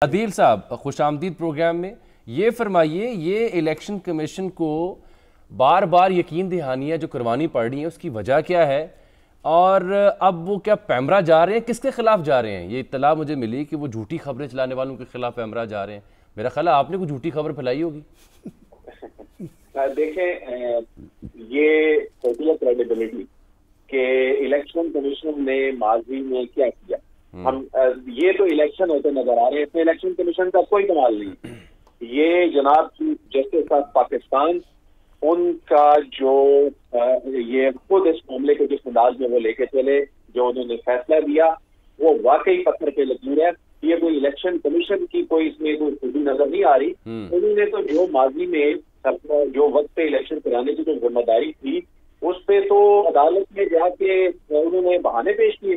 عدیل صاحب خوش آمدید پروگرام میں. یہ فرمائیے یہ الیکشن کمیشن کو بار بار یقین دہانیاں جو کروانی پڑ رہی ہیں اس کی وجہ کیا ہے، اور اب وہ کیا پیمرا جا رہے ہیں، کس کے خلاف جا رہے ہیں؟ یہ اطلاع مجھے ملی کہ وہ جھوٹی خبریں چلانے والوں کے خلاف پیمرا جا رہے ہیں. میرا خیال ہے آپ نے کوئی جھوٹی خبر پھیلائی ہوگی. دیکھیں یہ کریڈیبلٹی کہ الیکشن کمیشن نے ماضی میں کیا کیا، ہم یہ تو الیکشن ہوتے نظر آ رہے ہیں، اس میں الیکشن کمیشن کا کوئی کمال نہیں. یہ جناب چیف جسٹس آف پاکستان ان کا جو یہ خود اس معاملے کو جس انداز میں وہ لے کے چلے، جو انہوں نے فیصلہ دیا وہ واقعی پتھر پہ لکیر ہے. یہ کوئی الیکشن کمیشن کی کوئی اس میں کوئی خوبی نظر نہیں آ رہی. انہوں نے تو جو ماضی میں جو وقت پہ الیکشن کرانے کی جو ذمہ داری تھی اس پہ تو عدالت میں جا کے انہوں نے بہانے پیش کیے،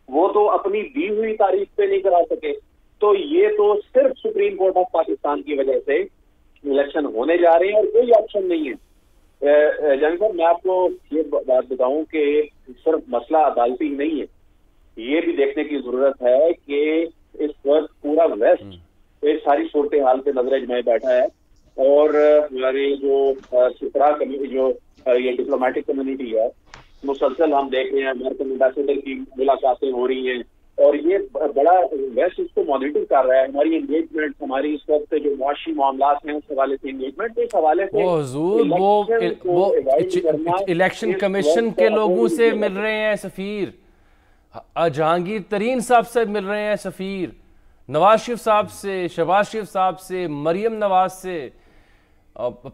وہ تو اپنی دی ہوئی تاریخ پہ نہیں کرا سکے. تو یہ تو صرف سپریم کورٹ آف پاکستان کی وجہ سے الیکشن ہونے جا رہے ہیں اور کوئی آپشن نہیں ہے. جان صاحب میں آپ کو یہ بات بتاؤں کہ صرف مسئلہ عدالتی نہیں ہے، یہ بھی دیکھنے کی ضرورت ہے کہ اس وقت پورا ویسٹ اس ساری صورتحال پہ نظر اجمائے بیٹھا ہے، اور ہمارے جو سپرا جو یہ ڈپلومیٹک کمیونٹی ہے مسلسل ہم دیکھ رہے ہیں، امریکن ایمبیسیڈر کی ملاقاتیں ہو رہی ہیں اور یہ بڑا ویسٹ اس کو مانیٹر کر رہا ہے. ہماری انگیجمنٹ، ہماری اس وقت جو معاشی معاملات ہیں اس حوالے سے انگیجمنٹ، اس حوالے سے وہ الیکشن کمیشن کے لوگوں سے مل رہے ہیں سفیر، جہانگیر ترین صاحب سے مل رہے ہیں سفیر، نواز شریف صاحب سے، شہباز شریف صاحب سے، مریم نواز سے،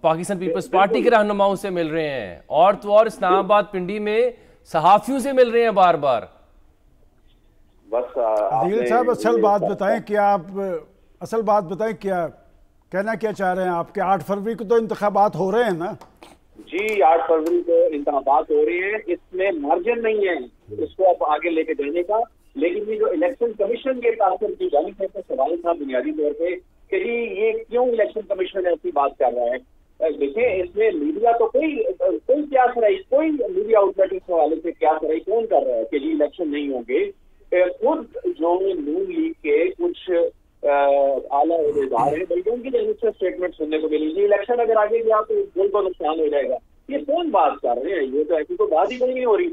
پاکستان پیپلز پارٹی کے رہنماؤں سے مل رہے ہیں، اور تو اور اسلام آباد پنڈی میں صحافیوں سے مل رہے ہیں بار بار. عدیل صاحب اصل بات بتائیں کہ آپ اصل بات بتائیں کیا کہنا کیا چاہ رہے ہیں آپ کہ 8 فروری کو تو انتخابات ہو رہے ہیں نا؟ جی 8 فروری کو انتخابات ہو رہے ہیں، اس میں مارجن نہیں ہے اس کو آپ آگے لے کے جانے کا. لیکن یہ جو الیکشن کمیشن کے تاثر کی جانب سے سوال تھا بنیادی طور پہ کہ جی یہ کیوں الیکشن کمیشن ایسی بات کر رہا ہے. دیکھیں اس میں میڈیا تو کوئی قیاس رہی، کوئی میڈیا آؤٹ لیٹ اس حوالے سے قیاس رہی کون کر رہا ہے کہ جی الیکشن نہیں ہوں گے. خود جو نون لیگ کے کچھ اعلیٰ عہدیدار ہیں بلکہ ان کی جانب سے اسٹیٹمنٹ سننے کو ملی جی الیکشن اگر آگے گیا تو ملک کو نقصان ہو جائے گا. یہ کون بات کر رہے ہیں؟ یہ تو ایسی تو بات ہی نہیں ہو رہی.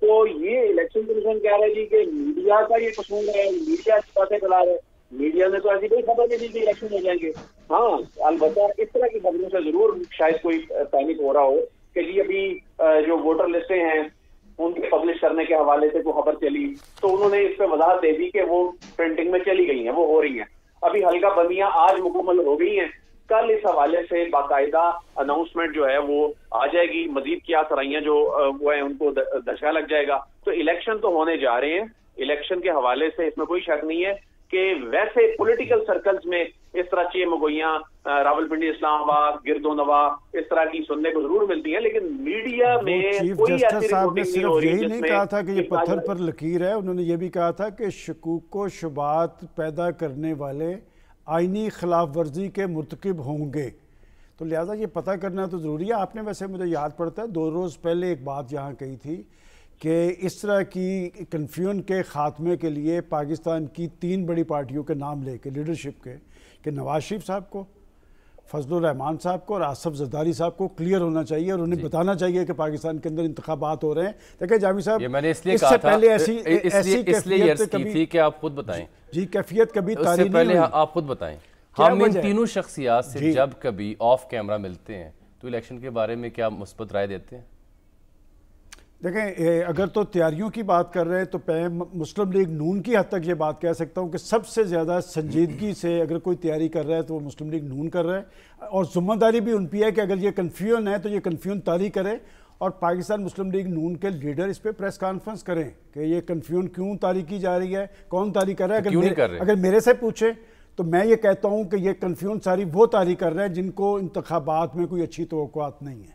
تو یہ الیکشن کمیشن کہہ رہے جی کہ میڈیا کا یہ قصور ہے، میڈیا کی باتیں چلا رہے. میڈیا نے تو ایسی کوئی خبر نہیں دی کہ الیکشن ہو جائیں گے. ہاں البتہ اس طرح کی خبروں سے ضرور شاید کوئی پینک ہو رہا ہو کہ جی ابھی جو ووٹر لسٹیں ہیں ان کے پبلش کرنے کے حوالے سے کوئی خبر چلی تو انہوں نے اس پہ وضاحت دے دی کہ وہ پرنٹنگ میں چلی گئی ہیں، وہ ہو رہی ہیں. ابھی حلقہ بندیاں آج مکمل ہو گئی ہیں، کل اس حوالے سے باقاعدہ اناؤنسمنٹ جو ہے وہ آ جائے گی. مزید کیا سرائیاں جو وہ ہیں ان کو دھچکا لگ جائے گا. تو الیکشن تو ہونے جا رہے ہیں، الیکشن کے حوالے سے اس میں کوئی شک نہیں ہے کہ ویسے پولیٹیکل سرکلز میں اس طرح کی مگوئیاں راولپنڈی، اسلام آباد، گرد و نواح اس طرح کی سننے کو ضرور ملتی ہیں، لیکن میڈیا میں چیف کوئی ایسی جسٹس صاحب نے صرف یہی نہیں کہا تھا کہ یہ پتھر پر لکیر ہے، انہوں نے یہ بھی کہا تھا کہ شکوک و شبہات پیدا کرنے والے آئینی خلاف ورزی کے مرتکب ہوں گے. تو لہٰذا یہ پتہ کرنا تو ضروری ہے. آپ نے ویسے مجھے یاد پڑتا ہے 2 روز پہلے ایک بات یہاں کہی تھی کہ اس طرح کی کنفیوژن کے خاتمے کے لیے پاکستان کی 3 بڑی پارٹیوں کے نام لے کے لیڈرشپ کے کہ نواز شریف صاحب کو، فضل الرحمان صاحب کو اور آصف زرداری صاحب کو کلیئر ہونا چاہیے اور انہیں بتانا چاہیے کہ پاکستان کے اندر انتخابات ہو رہے ہیں. دیکھیں جامی صاحب یہ میں نے اس لیے اس کہا سے تھا پہلے اس لیے عرض کی تھی کہ آپ خود بتائیں. جی کیفیت کبھی اس سے پہلے آپ خود بتائیں. ہم ان تینوں شخصیات سے جب کبھی آف کیمرہ ملتے ہیں تو الیکشن کے بارے میں کیا مثبت رائے دیتے ہیں؟ دیکھیں اگر تو تیاریوں کی بات کر رہے ہیں تو مسلم لیگ نون کی حد تک یہ بات کہہ سکتا ہوں کہ سب سے زیادہ سنجیدگی سے اگر کوئی تیاری کر رہا ہے تو وہ مسلم لیگ نون کر رہا ہے، اور ذمہ داری بھی ان پہ ہے کہ اگر یہ کنفیوژن ہے تو یہ کنفیوژن طاری کرے اور پاکستان مسلم لیگ نون کے لیڈر اس پہ پریس کانفرنس کریں کہ یہ کنفیوژن کیوں طاری کی جا رہی ہے، کون طاری کر رہا ہے. اگر میرے سے پوچھیں تو میں یہ کہتا ہوں کہ یہ کنفیوژن ساری وہ طاری کر رہے ہیں جن کو انتخابات میں کوئی اچھی توقعات نہیں ہے.